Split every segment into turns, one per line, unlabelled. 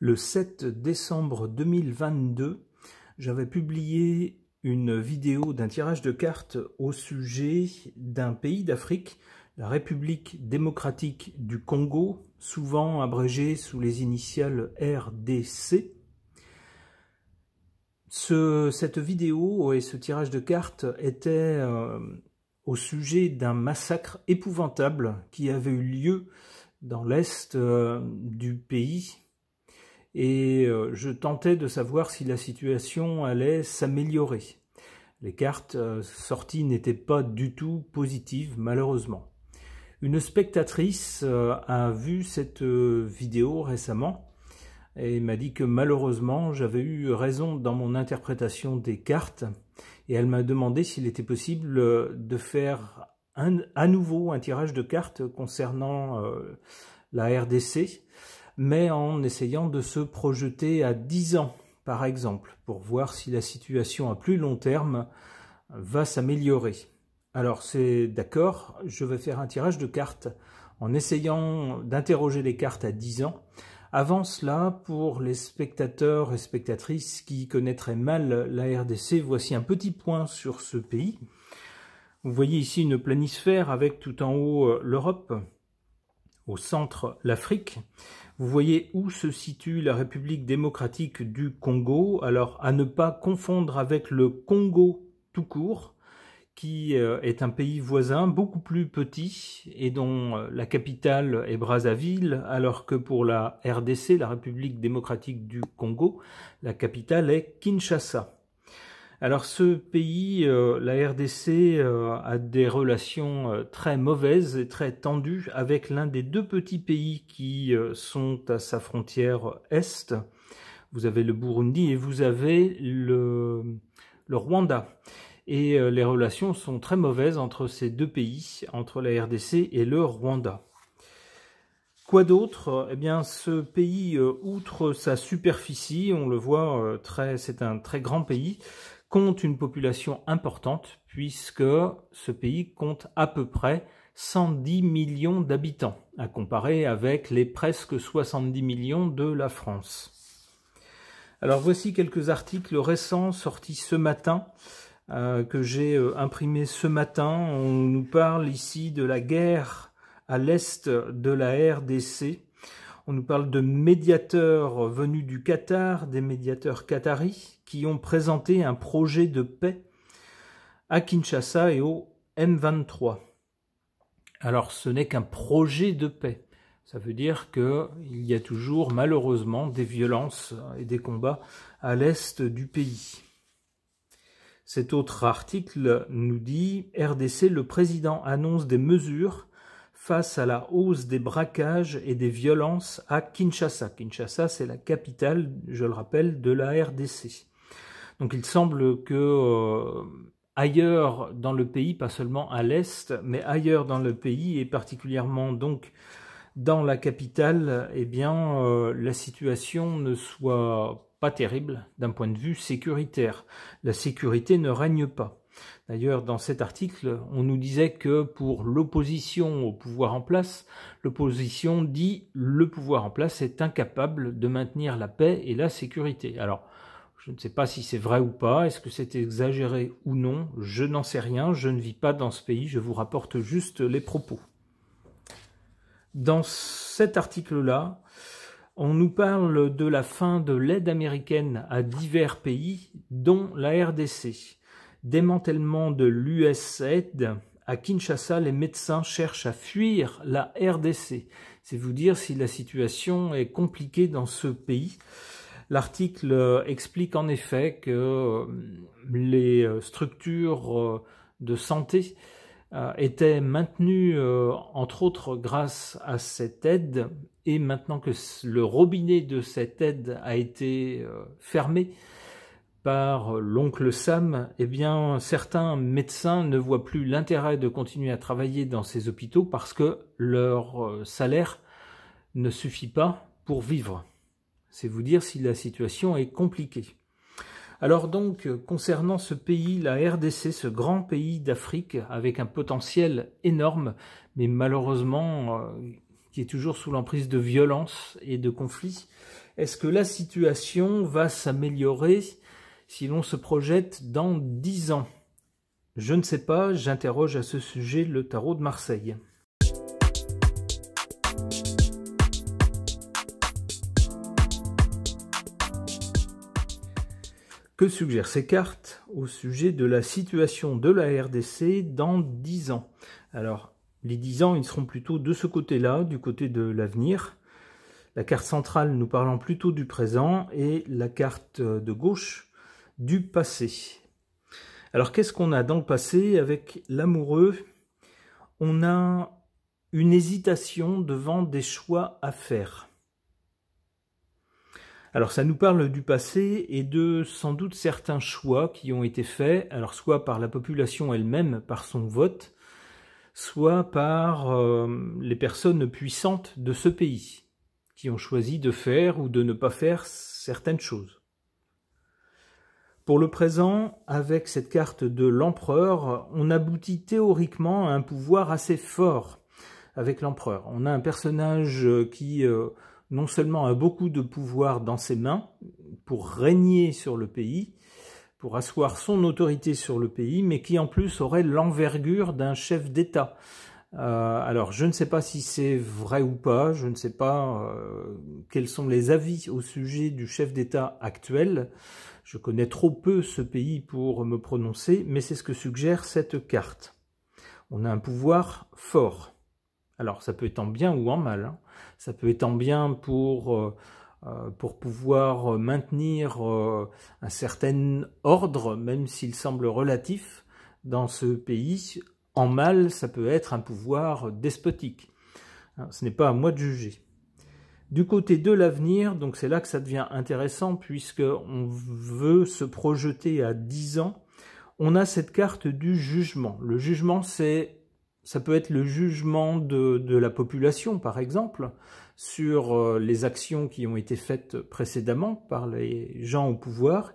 Le 7 décembre 2022, j'avais publié une vidéo d'un tirage de cartes au sujet d'un pays d'Afrique, la République démocratique du Congo, souvent abrégée sous les initiales RDC. Cette vidéo et ce tirage de cartes était au sujet d'un massacre épouvantable qui avait eu lieu dans l'est du pays. Et je tentais de savoir si la situation allait s'améliorer. Les cartes sorties n'étaient pas du tout positives, malheureusement. Une spectatrice a vu cette vidéo récemment et m'a dit que malheureusement j'avais eu raison dans mon interprétation des cartes, et elle m'a demandé s'il était possible de faire à nouveau un tirage de cartes concernant la RDC, mais en essayant de se projeter à 10 ans, par exemple, pour voir si la situation à plus long terme va s'améliorer. Alors c'est d'accord, je vais faire un tirage de cartes en essayant d'interroger les cartes à 10 ans. Avant cela, pour les spectateurs et spectatrices qui connaîtraient mal la RDC, voici un petit point sur ce pays. Vous voyez ici une planisphère avec tout en haut l'Europe, au centre l'Afrique. Vous voyez où se situe la République démocratique du Congo. Alors à ne pas confondre avec le Congo tout court, qui est un pays voisin beaucoup plus petit et dont la capitale est Brazzaville, alors que pour la RDC, la République démocratique du Congo, la capitale est Kinshasa. Alors ce pays, la RDC, a des relations très mauvaises et très tendues avec l'un des deux petits pays qui sont à sa frontière est. Vous avez le Burundi et vous avez le Rwanda. Et les relations sont très mauvaises entre ces deux pays, entre la RDC et le Rwanda. Quoi d'autre? Eh bien, ce pays, outre sa superficie, on le voit, c'est un très grand pays, compte une population importante, puisque ce pays compte à peu près 110 millions d'habitants, à comparer avec les presque 70 millions de la France. Alors voici quelques articles récents sortis ce matin, que j'ai imprimé ce matin. On nous parle ici de la guerre à l'est de la RDC. On nous parle de médiateurs venus du Qatar, des médiateurs qataris, qui ont présenté un projet de paix à Kinshasa et au M23. Alors ce n'est qu'un projet de paix. Ça veut dire qu'il y a toujours malheureusement des violences et des combats à l'est du pays. Cet autre article nous dit « RDC, le président annonce des mesures face à la hausse des braquages et des violences à Kinshasa ». Kinshasa, c'est la capitale, je le rappelle, de la RDC. Donc il semble que ailleurs dans le pays, pas seulement à l'est, mais ailleurs dans le pays, et particulièrement donc dans la capitale, eh bien la situation ne soit pas terrible d'un point de vue sécuritaire. La sécurité ne règne pas. D'ailleurs, dans cet article, on nous disait que pour l'opposition au pouvoir en place, l'opposition dit le pouvoir en place est incapable de maintenir la paix et la sécurité. Alors, je ne sais pas si c'est vrai ou pas, est-ce que c'est exagéré ou non, je n'en sais rien, je ne vis pas dans ce pays, je vous rapporte juste les propos. Dans cet article-là, on nous parle de la fin de l'aide américaine à divers pays, dont la RDC. Démantèlement de l'USAID. À Kinshasa, les médecins cherchent à fuir la RDC. C'est vous dire si la situation est compliquée dans ce pays. L'article explique en effet que les structures de santé était maintenu entre autres grâce à cette aide, et maintenant que le robinet de cette aide a été fermé par l'oncle Sam, eh bien certains médecins ne voient plus l'intérêt de continuer à travailler dans ces hôpitaux parce que leur salaire ne suffit pas pour vivre. C'est vous dire si la situation est compliquée. Alors donc, concernant ce pays, la RDC, ce grand pays d'Afrique, avec un potentiel énorme, mais malheureusement qui est toujours sous l'emprise de violences et de conflits, Est-ce que la situation va s'améliorer si l'on se projette dans 10 ans? Je ne sais pas, j'interroge à ce sujet le tarot de Marseille. Que suggèrent ces cartes au sujet de la situation de la RDC dans 10 ans? Alors, les 10 ans, ils seront plutôt de ce côté-là, du côté de l'avenir. La carte centrale nous parlant plutôt du présent et la carte de gauche du passé. Alors, qu'est-ce qu'on a dans le passé avec l'amoureux? On a une hésitation devant des choix à faire. Alors ça nous parle du passé et de sans doute certains choix qui ont été faits, alors soit par la population elle-même, par son vote, soit par les personnes puissantes de ce pays, qui ont choisi de faire ou de ne pas faire certaines choses. Pour le présent, avec cette carte de l'empereur, on aboutit théoriquement à un pouvoir assez fort avec l'empereur. On a un personnage qui non seulement a beaucoup de pouvoir dans ses mains pour régner sur le pays, pour asseoir son autorité sur le pays, mais qui en plus aurait l'envergure d'un chef d'État. Alors je ne sais pas si c'est vrai ou pas, je ne sais pas quels sont les avis au sujet du chef d'État actuel. Je connais trop peu ce pays pour me prononcer, mais c'est ce que suggère cette carte. On a un pouvoir fort. Alors ça peut être en bien ou en mal, hein. Ça peut être en bien pour pouvoir maintenir un certain ordre, même s'il semble relatif dans ce pays. En mal, ça peut être un pouvoir despotique. Ce n'est pas à moi de juger. Du côté de l'avenir, donc c'est là que ça devient intéressant, puisqu'on veut se projeter à 10 ans. On a cette carte du jugement. Le jugement, ça peut être le jugement de la population, par exemple, sur les actions qui ont été faites précédemment par les gens au pouvoir.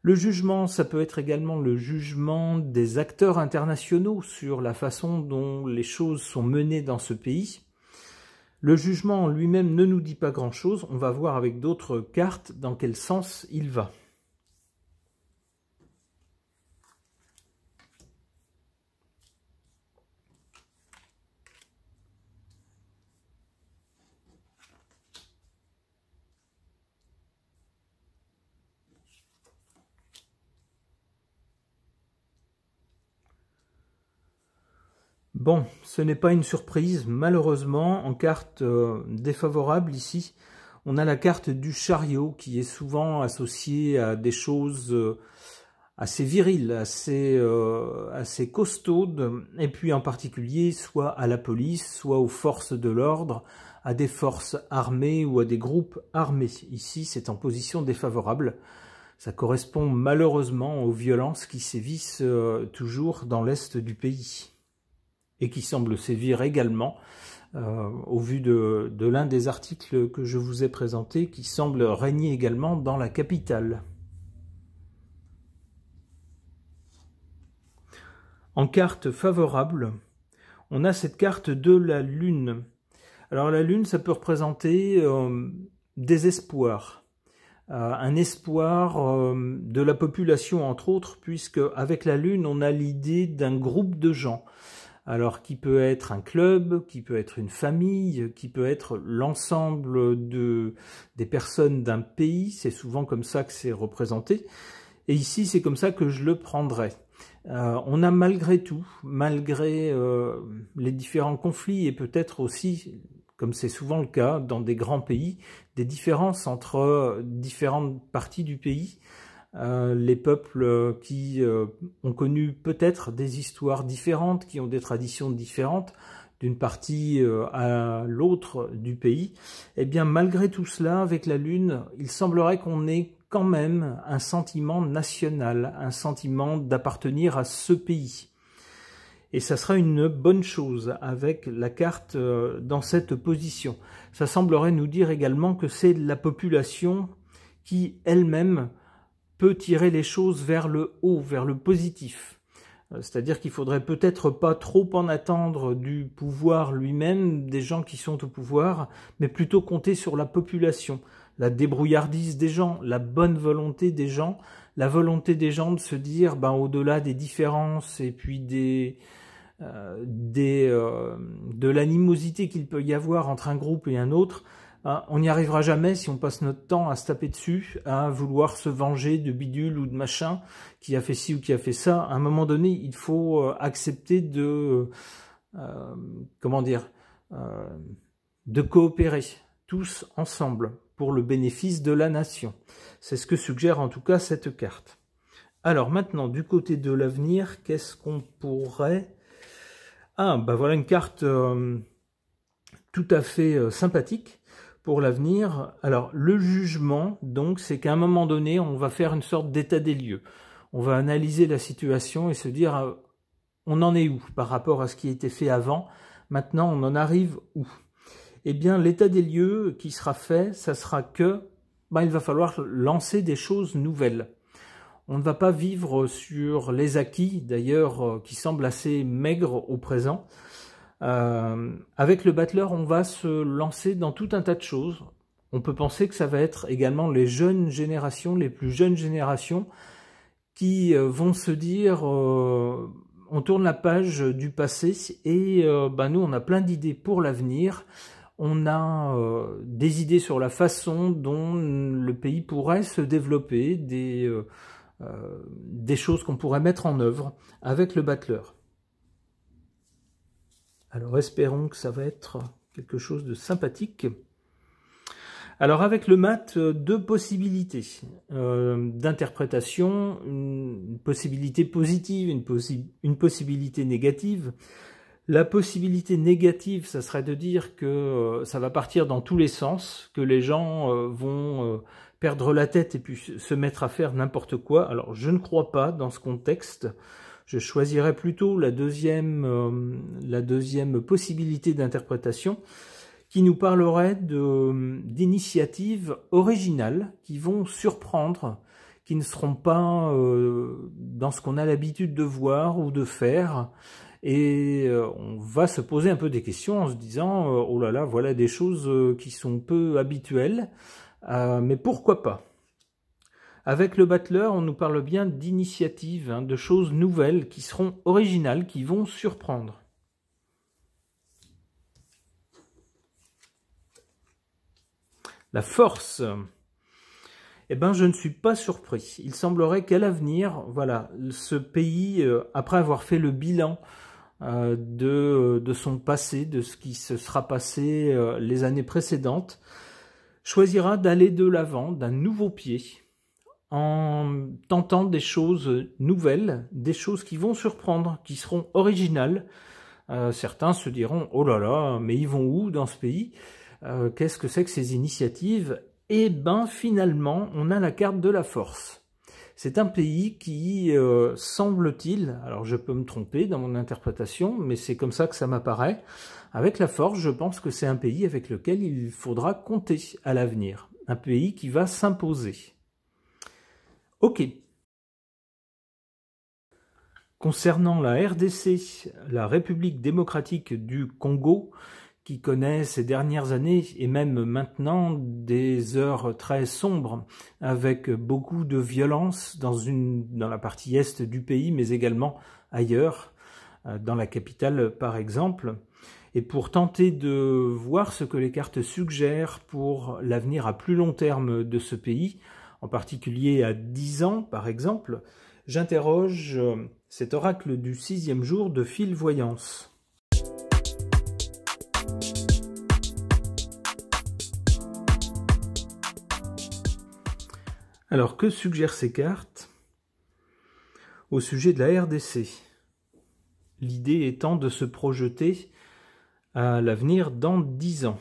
Le jugement, ça peut être également le jugement des acteurs internationaux sur la façon dont les choses sont menées dans ce pays. Le jugement en lui-même ne nous dit pas grand-chose. On va voir avec d'autres cartes dans quel sens il va. Bon, ce n'est pas une surprise, malheureusement, en carte défavorable ici, on a la carte du chariot qui est souvent associée à des choses assez viriles, assez costaudes, et puis en particulier soit à la police, soit aux forces de l'ordre, à des forces armées ou à des groupes armés. Ici, c'est en position défavorable. Ça correspond malheureusement aux violences qui sévissent toujours dans l'est du pays, et qui semble sévir également, au vu de l'un des articles que je vous ai présenté, qui semble régner également dans la capitale. En carte favorable, on a cette carte de la Lune. Alors la Lune, ça peut représenter des espoirs. Un espoir de la population, entre autres, puisque avec la Lune, on a l'idée d'un groupe de gens. Alors, qui peut être un club, qui peut être une famille, qui peut être l'ensemble des personnes d'un pays. C'est souvent comme ça que c'est représenté. Et ici, c'est comme ça que je le prendrais. On a malgré tout, malgré les différents conflits et peut-être aussi, comme c'est souvent le cas dans des grands pays, des différences entre différentes parties du pays. Les peuples qui ont connu peut-être des histoires différentes, qui ont des traditions différentes d'une partie à l'autre du pays, eh bien malgré tout cela, avec la Lune, il semblerait qu'on ait quand même un sentiment national, un sentiment d'appartenir à ce pays. Et ça sera une bonne chose avec la carte dans cette position. Ça semblerait nous dire également que c'est la population qui elle-même peut tirer les choses vers le haut, vers le positif. C'est-à-dire qu'il faudrait peut-être pas trop en attendre du pouvoir lui-même, des gens qui sont au pouvoir, mais plutôt compter sur la population. la débrouillardise des gens, la bonne volonté des gens, la volonté des gens de se dire, ben, au-delà des différences et puis de l'animosité qu'il peut y avoir entre un groupe et un autre, hein, on n'y arrivera jamais si on passe notre temps à se taper dessus, à vouloir se venger de bidule ou de machin qui a fait ci ou qui a fait ça. À un moment donné, il faut accepter de de coopérer tous ensemble pour le bénéfice de la nation. C'est ce que suggère en tout cas cette carte. Alors maintenant, du côté de l'avenir, qu'est-ce qu'on pourrait... Ah, bah voilà une carte tout à fait sympathique pour l'avenir. Alors, le jugement, donc, c'est qu'à un moment donné, on va faire une sorte d'état des lieux. On va analyser la situation et se dire, on en est où par rapport à ce qui a été fait avant? Maintenant, on en arrive où? Eh bien, l'état des lieux qui sera fait, ça sera que, il va falloir lancer des choses nouvelles. On ne va pas vivre sur les acquis, d'ailleurs, qui semblent assez maigres au présent. Avec le battleur, on va se lancer dans tout un tas de choses. On peut penser que ça va être également les jeunes générations, les plus jeunes générations, qui vont se dire on tourne la page du passé et nous on a plein d'idées pour l'avenir. On a des idées sur la façon dont le pays pourrait se développer, des choses qu'on pourrait mettre en œuvre avec le battleur. Alors espérons que ça va être quelque chose de sympathique. Alors avec le mat, deux possibilités d'interprétation, une possibilité positive, une possibilité négative. La possibilité négative, ça serait de dire que ça va partir dans tous les sens, que les gens vont perdre la tête et puis se mettre à faire n'importe quoi. Alors je ne crois pas dans ce contexte. Je choisirais plutôt la deuxième possibilité d'interprétation qui nous parlerait d'initiatives originales qui vont surprendre, qui ne seront pas dans ce qu'on a l'habitude de voir ou de faire. Et on va se poser un peu des questions en se disant oh là là, voilà des choses qui sont peu habituelles, mais pourquoi pas? Avec le battleur, on nous parle bien d'initiatives, de choses nouvelles qui seront originales, qui vont surprendre. La force. Eh ben, je ne suis pas surpris. Il semblerait qu'à l'avenir, voilà, ce pays, après avoir fait le bilan de son passé, de ce qui se sera passé les années précédentes, choisira d'aller de l'avant d'un nouveau pied, en tentant des choses nouvelles, des choses qui vont surprendre, qui seront originales. Certains se diront « Oh là là, mais ils vont où dans ce pays ? Qu'est-ce que c'est que ces initiatives ?» Eh bien, finalement, on a la carte de la force. C'est un pays qui, semble-t-il, alors je peux me tromper dans mon interprétation, mais c'est comme ça que ça m'apparaît, avec la force, je pense que c'est un pays avec lequel il faudra compter à l'avenir. Un pays qui va s'imposer. Ok. Concernant la RDC, la République démocratique du Congo, qui connaît ces dernières années et même maintenant des heures très sombres avec beaucoup de violence dans la partie est du pays, mais également ailleurs, dans la capitale par exemple. Et pour tenter de voir ce que les cartes suggèrent pour l'avenir à plus long terme de ce pays, en particulier à 10 ans par exemple, j'interroge cet oracle du 6e jour de Fil Voyance. Alors, que suggèrent ces cartes au sujet de la RDC? L'idée étant de se projeter à l'avenir dans 10 ans.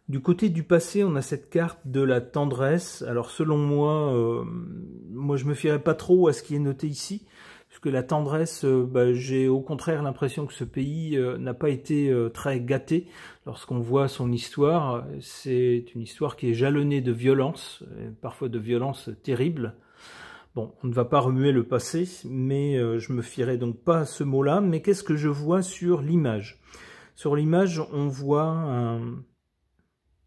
Du côté du passé, on a cette carte de la tendresse. Alors, selon moi, je me fierais pas trop à ce qui est noté ici, puisque la tendresse, j'ai au contraire l'impression que ce pays n'a pas été très gâté. Lorsqu'on voit son histoire, c'est une histoire qui est jalonnée de violence, parfois de violence terrible. Bon, on ne va pas remuer le passé, mais je me fierai donc pas à ce mot-là. Mais qu'est-ce que je vois sur l'image? Sur l'image, on voit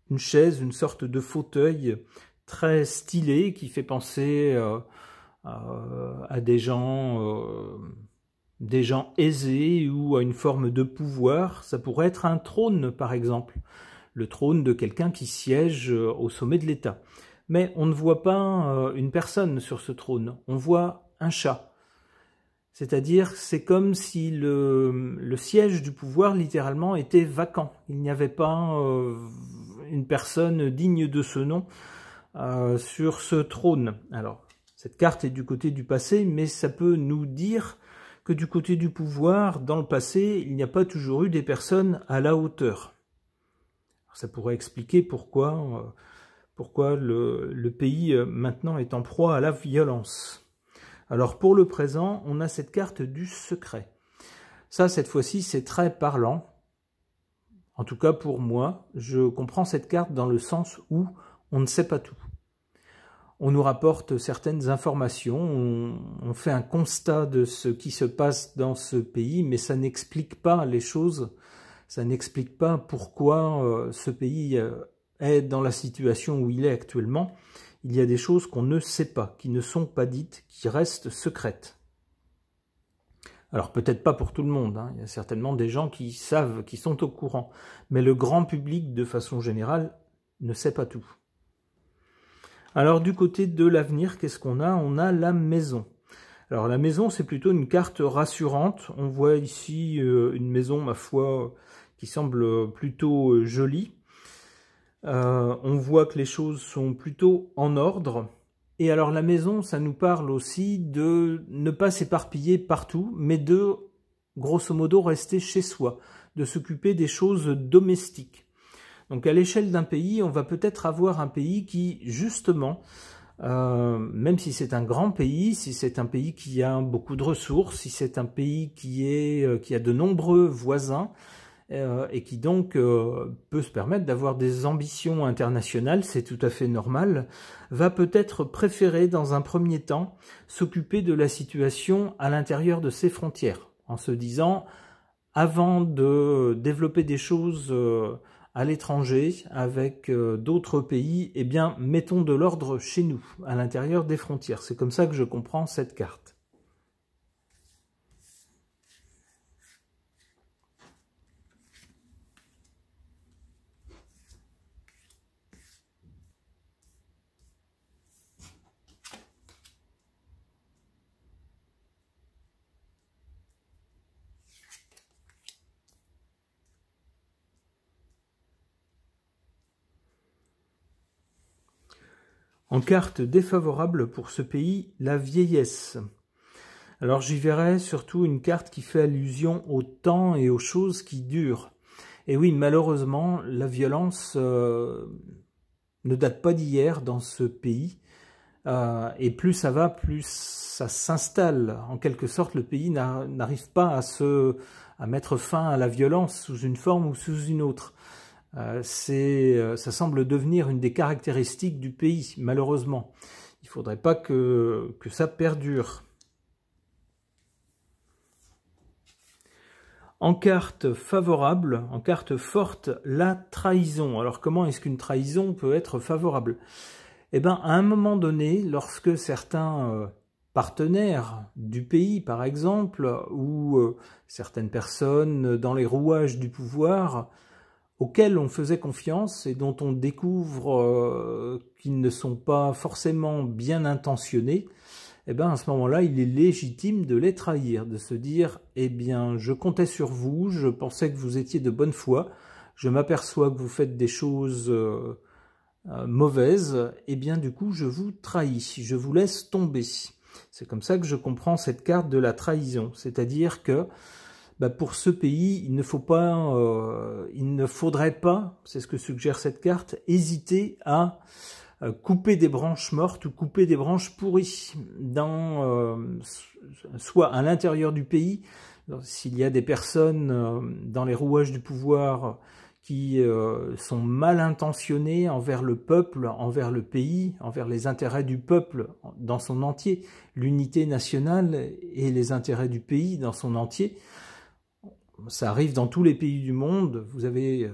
une chaise, une sorte de fauteuil très stylé qui fait penser à des gens aisés ou à une forme de pouvoir. Ça pourrait être un trône, par exemple, le trône de quelqu'un qui siège au sommet de l'État. Mais on ne voit pas une personne sur ce trône, on voit un chat. C'est-à-dire, c'est comme si le siège du pouvoir, littéralement, était vacant. Il n'y avait pas une personne digne de ce nom sur ce trône. Alors, cette carte est du côté du passé, mais ça peut nous dire que du côté du pouvoir, dans le passé, il n'y a pas toujours eu des personnes à la hauteur. Alors, ça pourrait expliquer pourquoi le pays maintenant est en proie à la violence. Alors pour le présent, on a cette carte du secret. Ça, cette fois-ci, c'est très parlant. En tout cas pour moi, je comprends cette carte dans le sens où on ne sait pas tout. On nous rapporte certaines informations, on fait un constat de ce qui se passe dans ce pays, mais ça n'explique pas les choses, ça n'explique pas pourquoi ce pays est dans la situation où il est actuellement. Il y a des choses qu'on ne sait pas, qui ne sont pas dites, qui restent secrètes. Alors peut-être pas pour tout le monde, hein. Il y a certainement des gens qui savent, qui sont au courant, mais le grand public, de façon générale, ne sait pas tout. Alors du côté de l'avenir, qu'est-ce qu'on a? On a la maison. Alors la maison, c'est plutôt une carte rassurante. On voit ici une maison, ma foi, qui semble plutôt jolie. On voit que les choses sont plutôt en ordre. Et alors la maison, ça nous parle aussi de ne pas s'éparpiller partout, mais de, grosso modo, rester chez soi, de s'occuper des choses domestiques. Donc à l'échelle d'un pays, on va peut-être avoir un pays qui, justement, même si c'est un grand pays, si c'est un pays qui a beaucoup de ressources, si c'est un pays qui a de nombreux voisins, et qui donc peut se permettre d'avoir des ambitions internationales, c'est tout à fait normal, va peut-être préférer dans un premier temps s'occuper de la situation à l'intérieur de ses frontières, en se disant, avant de développer des choses à l'étranger avec d'autres pays, eh bien mettons de l'ordre chez nous, à l'intérieur des frontières. C'est comme ça que je comprends cette carte. En carte défavorable pour ce pays, la vieillesse. Alors j'y verrai surtout une carte qui fait allusion au temps et aux choses qui durent. Et oui, malheureusement, la violence ne date pas d'hier dans ce pays. Et plus ça va, plus ça s'installe. En quelque sorte, le pays n'arrive pas à mettre fin à la violence sous une forme ou sous une autre. Ça semble devenir une des caractéristiques du pays, malheureusement. Il ne faudrait pas que ça perdure. En carte favorable, en carte forte, la trahison. Alors comment est-ce qu'une trahison peut être favorable? Eh bien, à un moment donné, lorsque certains partenaires du pays, par exemple, ou certaines personnes dans les rouages du pouvoir, auxquels on faisait confiance et dont on découvre qu'ils ne sont pas forcément bien intentionnés, eh bien à ce moment-là, il est légitime de les trahir, de se dire « Eh bien, je comptais sur vous, je pensais que vous étiez de bonne foi, je m'aperçois que vous faites des choses mauvaises, et bien du coup, je vous trahis, je vous laisse tomber. » C'est comme ça que je comprends cette carte de la trahison, c'est-à-dire que pour ce pays, il ne faudrait pas, c'est ce que suggère cette carte, hésiter à couper des branches mortes ou couper des branches pourries, soit à l'intérieur du pays, s'il y a des personnes dans les rouages du pouvoir qui sont mal intentionnées envers le peuple, envers le pays, envers les intérêts du peuple dans son entier, l'unité nationale et les intérêts du pays dans son entier. Ça arrive dans tous les pays du monde. Vous avez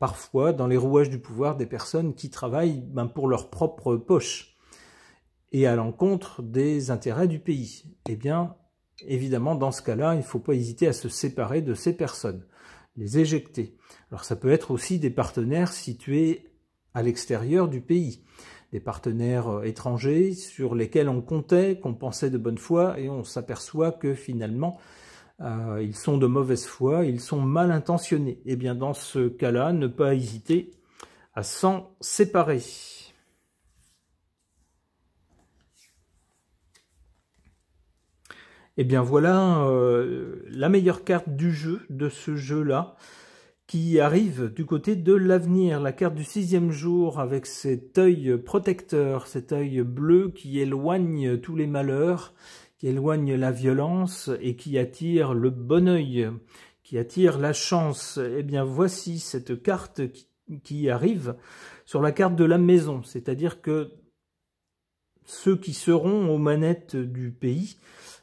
parfois dans les rouages du pouvoir des personnes qui travaillent pour leur propre poche et à l'encontre des intérêts du pays. Eh bien, évidemment, dans ce cas-là, il ne faut pas hésiter à se séparer de ces personnes, les éjecter. Alors ça peut être aussi des partenaires situés à l'extérieur du pays, des partenaires étrangers sur lesquels on comptait, qu'on pensait de bonne foi, et on s'aperçoit que finalement, ils sont de mauvaise foi, ils sont mal intentionnés. Eh bien, dans ce cas-là, ne pas hésiter à s'en séparer. Eh bien, voilà la meilleure carte du jeu, de ce jeu-là, qui arrive du côté de l'avenir. La carte du 6e jour avec cet œil protecteur, cet œil bleu qui éloigne tous les malheurs, qui éloigne la violence et qui attire le bon œil, qui attire la chance. Eh bien, voici cette carte qui arrive sur la carte de la maison. C'est-à-dire que ceux qui seront aux manettes du pays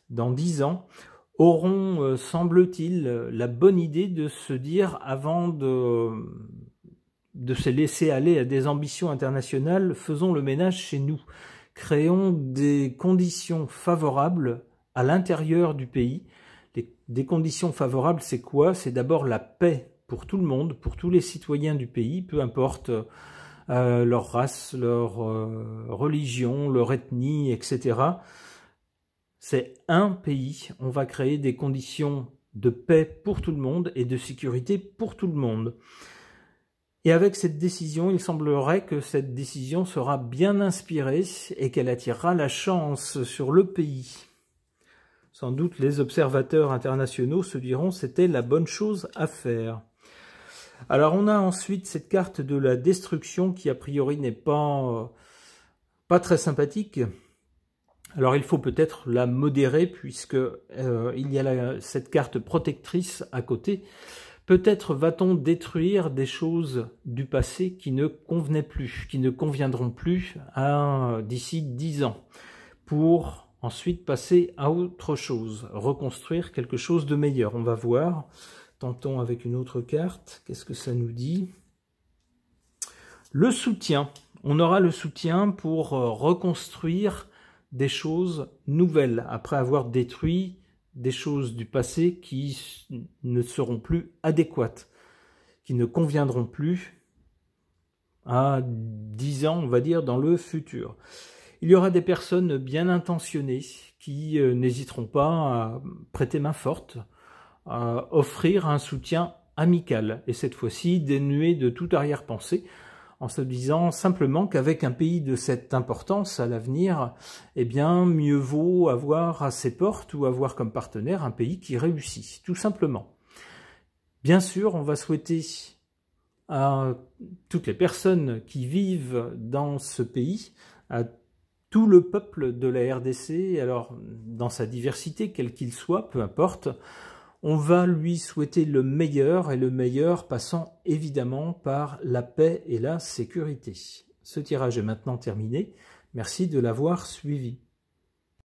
dans 10 ans auront, semble-t-il, la bonne idée de se dire, avant de se laisser aller à des ambitions internationales, faisons le ménage chez nous. Créons des conditions favorables à l'intérieur du pays. Des conditions favorables, c'est quoi? C'est d'abord la paix pour tout le monde, pour tous les citoyens du pays, peu importe leur race, leur religion, leur ethnie, etc. C'est un pays, on va créer des conditions de paix pour tout le monde et de sécurité pour tout le monde. Et avec cette décision, il semblerait que cette décision sera bien inspirée et qu'elle attirera la chance sur le pays. Sans doute les observateurs internationaux se diront c'était la bonne chose à faire. Alors on a ensuite cette carte de la destruction qui a priori n'est pas très sympathique. Alors il faut peut-être la modérer puisque il y a cette carte protectrice à côté. Peut-être va-t-on détruire des choses du passé qui ne convenaient plus, qui ne conviendront plus d'ici 10 ans, pour ensuite passer à autre chose, reconstruire quelque chose de meilleur. On va voir. Tentons avec une autre carte. Qu'est-ce que ça nous dit? Le soutien. On aura le soutien pour reconstruire des choses nouvelles, après avoir détruit des choses du passé qui ne seront plus adéquates, qui ne conviendront plus à 10 ans, on va dire, dans le futur. Il y aura des personnes bien intentionnées qui n'hésiteront pas à prêter main forte, à offrir un soutien amical, et cette fois-ci dénué de toute arrière-pensée, en se disant simplement qu'avec un pays de cette importance à l'avenir, eh bien, mieux vaut avoir à ses portes ou avoir comme partenaire un pays qui réussit, tout simplement. Bien sûr, on va souhaiter à toutes les personnes qui vivent dans ce pays, à tout le peuple de la RDC, alors dans sa diversité, quel qu'il soit, peu importe, on va lui souhaiter le meilleur, et le meilleur passant évidemment par la paix et la sécurité. Ce tirage est maintenant terminé. Merci de l'avoir suivi.